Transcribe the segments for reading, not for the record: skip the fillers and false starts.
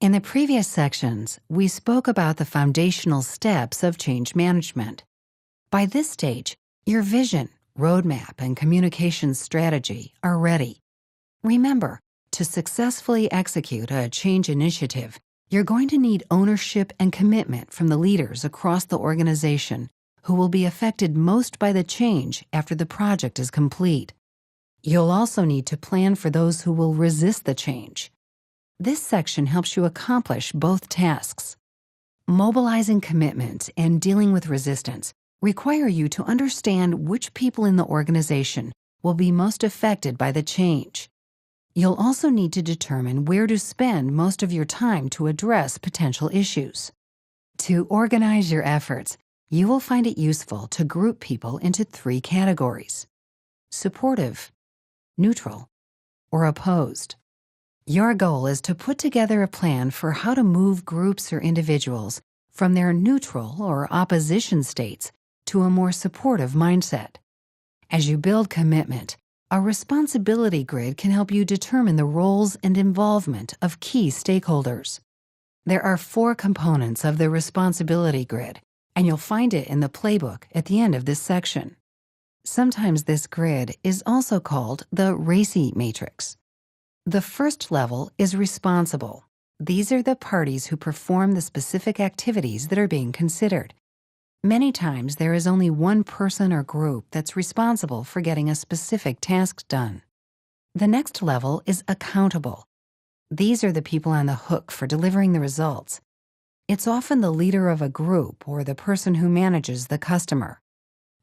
In the previous sections, we spoke about the foundational steps of change management. By this stage, your vision, roadmap, and communications strategy are ready. Remember, to successfully execute a change initiative, you're going to need ownership and commitment from the leaders across the organization who will be affected most by the change after the project is complete. You'll also need to plan for those who will resist the change. This section helps you accomplish both tasks. Mobilizing commitment and dealing with resistance require you to understand which people in the organization will be most affected by the change. You'll also need to determine where to spend most of your time to address potential issues. To organize your efforts, you will find it useful to group people into 3 categories: supportive, neutral, or opposed. Your goal is to put together a plan for how to move groups or individuals from their neutral or opposition states to a more supportive mindset. As you build commitment, a responsibility grid can help you determine the roles and involvement of key stakeholders. There are 4 components of the responsibility grid, and you'll find it in the playbook at the end of this section. Sometimes this grid is also called the RACI matrix. The first level is responsible. These are the parties who perform the specific activities that are being considered. Many times there is only one person or group that's responsible for getting a specific task done. The next level is accountable. These are the people on the hook for delivering the results. It's often the leader of a group or the person who manages the customer.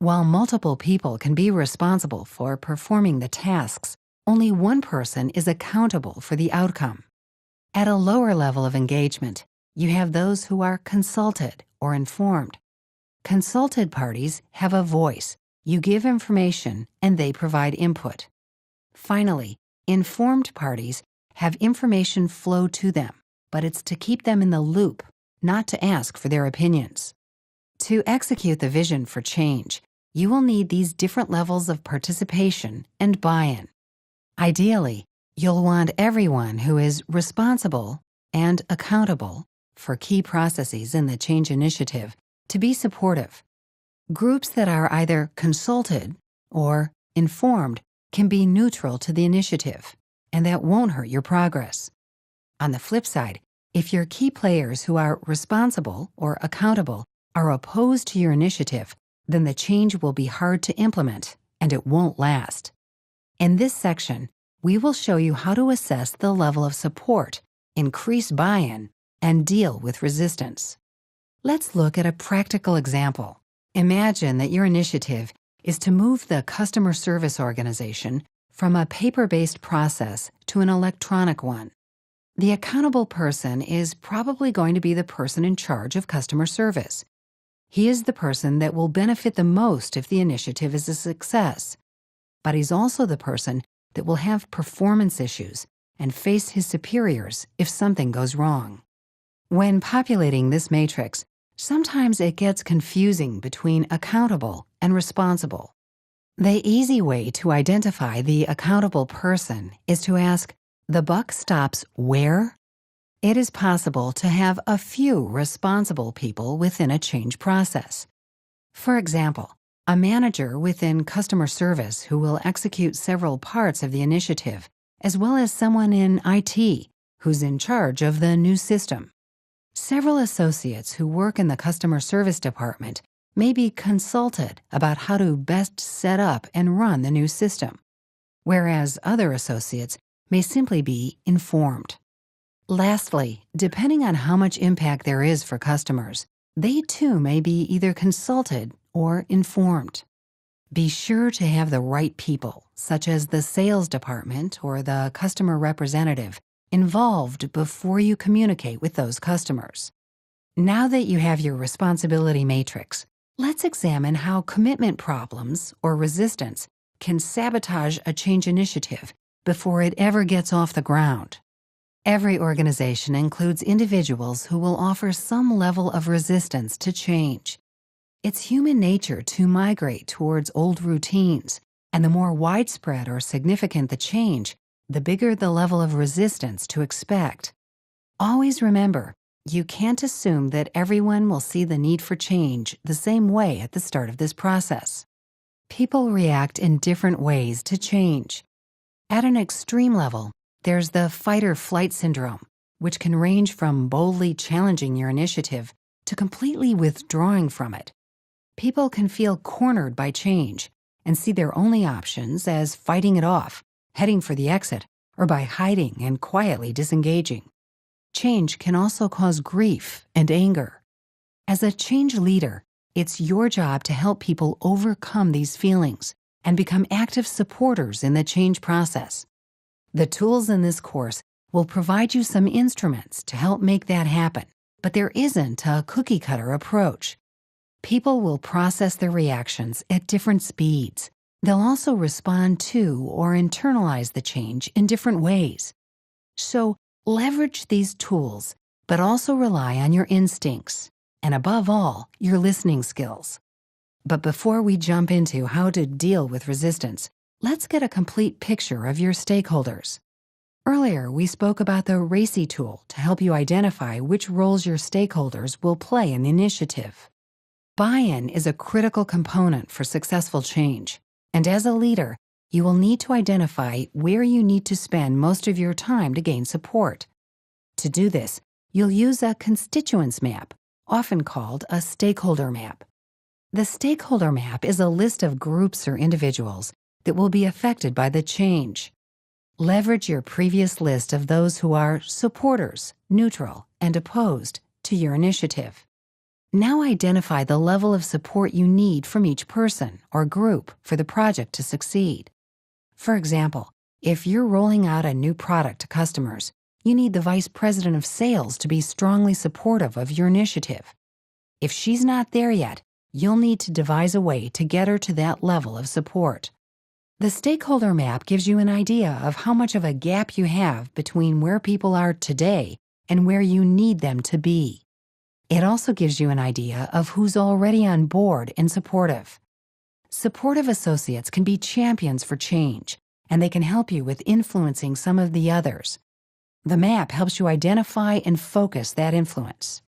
While multiple people can be responsible for performing the tasks, only one person is accountable for the outcome. At a lower level of engagement, you have those who are consulted or informed. Consulted parties have a voice. You give information and they provide input. Finally, informed parties have information flow to them, but it's to keep them in the loop, not to ask for their opinions. To execute the vision for change, you will need these different levels of participation and buy-in. Ideally, you'll want everyone who is responsible and accountable for key processes in the change initiative to be supportive. Groups that are either consulted or informed can be neutral to the initiative, and that won't hurt your progress. On the flip side, if your key players who are responsible or accountable are opposed to your initiative, then the change will be hard to implement and it won't last. In this section, we will show you how to assess the level of support, increase buy-in, and deal with resistance. Let's look at a practical example. Imagine that your initiative is to move the customer service organization from a paper-based process to an electronic one. The accountable person is probably going to be the person in charge of customer service. He is the person that will benefit the most if the initiative is a success. But he's also the person that will have performance issues and face his superiors if something goes wrong. When populating this matrix, sometimes it gets confusing between accountable and responsible. The easy way to identify the accountable person is to ask, the buck stops where? It is possible to have a few responsible people within a change process. For example, a manager within customer service who will execute several parts of the initiative, as well as someone in IT who's in charge of the new system. Several associates who work in the customer service department may be consulted about how to best set up and run the new system, whereas other associates may simply be informed. Lastly, depending on how much impact there is for customers, they too may be either consulted or informed. Be sure to have the right people, such as the sales department or the customer representative, involved before you communicate with those customers. Now that you have your responsibility matrix, let's examine how commitment problems or resistance can sabotage a change initiative before it ever gets off the ground. Every organization includes individuals who will offer some level of resistance to change. It's human nature to migrate towards old routines, and the more widespread or significant the change, the bigger the level of resistance to expect. Always remember, you can't assume that everyone will see the need for change the same way at the start of this process. People react in different ways to change. At an extreme level, there's the fight-or-flight syndrome, which can range from boldly challenging your initiative to completely withdrawing from it. People can feel cornered by change and see their only options as fighting it off, heading for the exit, or by hiding and quietly disengaging. Change can also cause grief and anger. As a change leader, it's your job to help people overcome these feelings and become active supporters in the change process. The tools in this course will provide you some instruments to help make that happen, but there isn't a cookie-cutter approach. People will process their reactions at different speeds. They'll also respond to or internalize the change in different ways. So, leverage these tools, but also rely on your instincts, and above all, your listening skills. But before we jump into how to deal with resistance, let's get a complete picture of your stakeholders. Earlier, we spoke about the RACI tool to help you identify which roles your stakeholders will play in the initiative. Buy-in is a critical component for successful change, and as a leader, you will need to identify where you need to spend most of your time to gain support. To do this, you'll use a constituents map, often called a stakeholder map. The stakeholder map is a list of groups or individuals that will be affected by the change. Leverage your previous list of those who are supporters, neutral, and opposed to your initiative. Now identify the level of support you need from each person or group for the project to succeed. For example, if you're rolling out a new product to customers, you need the Vice President of Sales to be strongly supportive of your initiative. If she's not there yet, you'll need to devise a way to get her to that level of support. The stakeholder map gives you an idea of how much of a gap you have between where people are today and where you need them to be. It also gives you an idea of who's already on board and supportive. Supportive associates can be champions for change, and they can help you with influencing some of the others. The map helps you identify and focus that influence.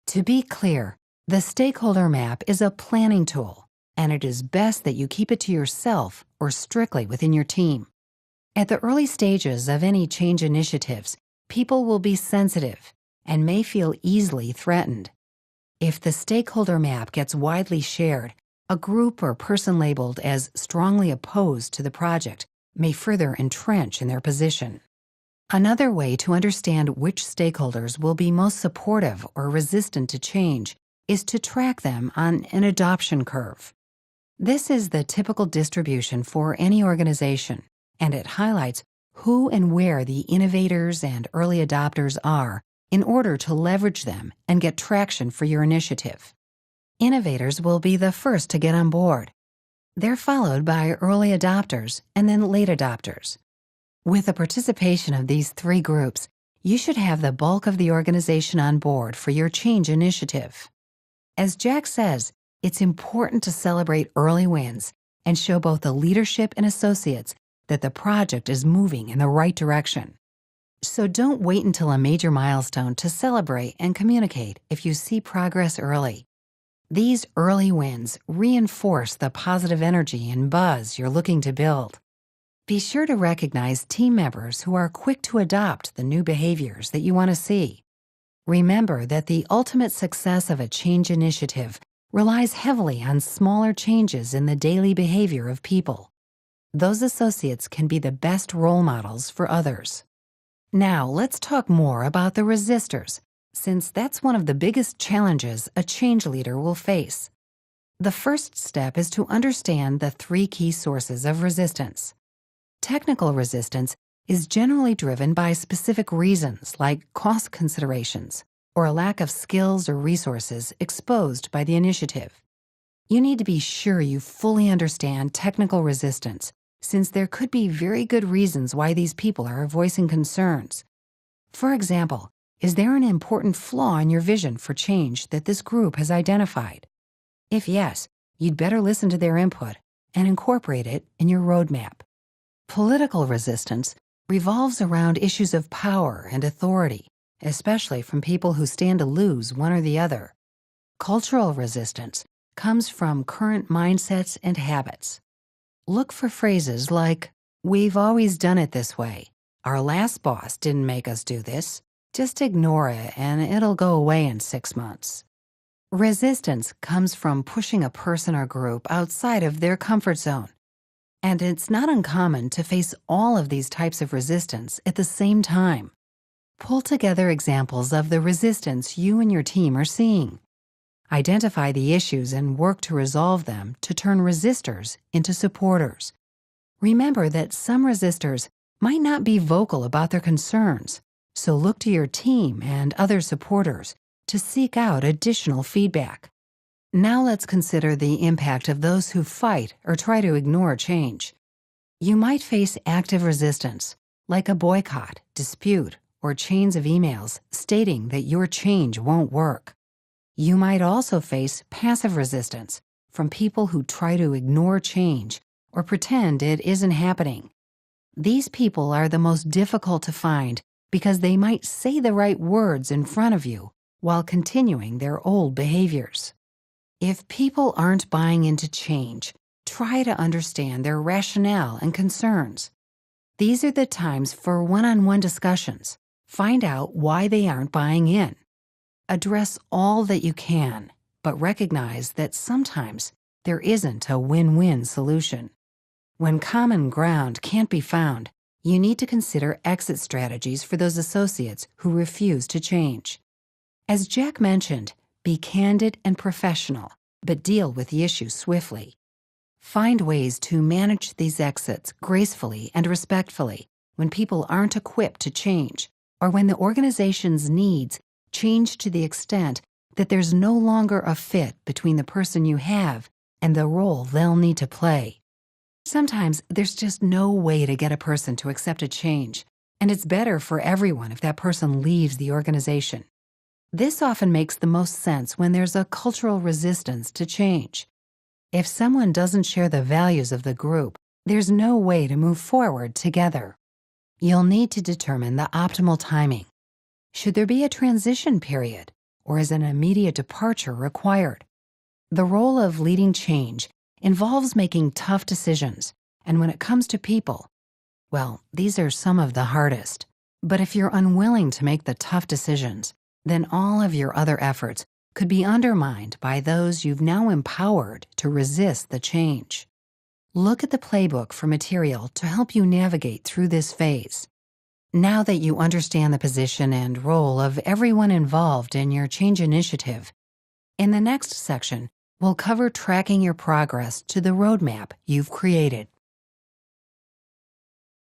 To be clear, the stakeholder map is a planning tool, and it is best that you keep it to yourself or strictly within your team. At the early stages of any change initiatives, people will be sensitive and may feel easily threatened. If the stakeholder map gets widely shared, a group or person labeled as strongly opposed to the project may further entrench in their position. Another way to understand which stakeholders will be most supportive or resistant to change is to track them on an adoption curve. This is the typical distribution for any organization, and it highlights who and where the innovators and early adopters are in order to leverage them and get traction for your initiative. Innovators will be the first to get on board. They're followed by early adopters and then late adopters. With the participation of these three groups, you should have the bulk of the organization on board for your change initiative. As Jack says, it's important to celebrate early wins and show both the leadership and associates that the project is moving in the right direction. So don't wait until a major milestone to celebrate and communicate if you see progress early. These early wins reinforce the positive energy and buzz you're looking to build. Be sure to recognize team members who are quick to adopt the new behaviors that you want to see. Remember that the ultimate success of a change initiative relies heavily on smaller changes in the daily behavior of people. Those associates can be the best role models for others. Now, let's talk more about the resistors, since that's one of the biggest challenges a change leader will face. The first step is to understand the three key sources of resistance. Technical resistance is generally driven by specific reasons like cost considerations or a lack of skills or resources exposed by the initiative. You need to be sure you fully understand technical resistance, since there could be very good reasons why these people are voicing concerns. For example, is there an important flaw in your vision for change that this group has identified? If yes, you'd better listen to their input and incorporate it in your roadmap. Political resistance revolves around issues of power and authority, especially from people who stand to lose one or the other. Cultural resistance comes from current mindsets and habits. Look for phrases like, "We've always done it this way. Our last boss didn't make us do this. Just ignore it and it'll go away in 6 months." Resistance comes from pushing a person or group outside of their comfort zone. And it's not uncommon to face all of these types of resistance at the same time. Pull together examples of the resistance you and your team are seeing. Identify the issues and work to resolve them to turn resistors into supporters. Remember that some resistors might not be vocal about their concerns, so look to your team and other supporters to seek out additional feedback. Now let's consider the impact of those who fight or try to ignore change. You might face active resistance, like a boycott, dispute, or chains of emails stating that your change won't work. You might also face passive resistance from people who try to ignore change or pretend it isn't happening. These people are the most difficult to find because they might say the right words in front of you while continuing their old behaviors. If people aren't buying into change, try to understand their rationale and concerns. These are the times for one-on-one discussions. Find out why they aren't buying in. Address all that you can, but recognize that sometimes there isn't a win-win solution. When common ground can't be found, you need to consider exit strategies for those associates who refuse to change. As Jack mentioned, be candid and professional, but deal with the issue swiftly. Find ways to manage these exits gracefully and respectfully when people aren't equipped to change, or when the organization's needs change to the extent that there's no longer a fit between the person you have and the role they'll need to play. Sometimes there's just no way to get a person to accept a change, and it's better for everyone if that person leaves the organization. This often makes the most sense when there's a cultural resistance to change. If someone doesn't share the values of the group, there's no way to move forward together. You'll need to determine the optimal timing. Should there be a transition period, or is an immediate departure required? The role of leading change involves making tough decisions, and when it comes to people, well, these are some of the hardest. But if you're unwilling to make the tough decisions, then all of your other efforts could be undermined by those you've now empowered to resist the change. Look at the playbook for material to help you navigate through this phase. Now that you understand the position and role of everyone involved in your change initiative, in the next section, we'll cover tracking your progress to the roadmap you've created.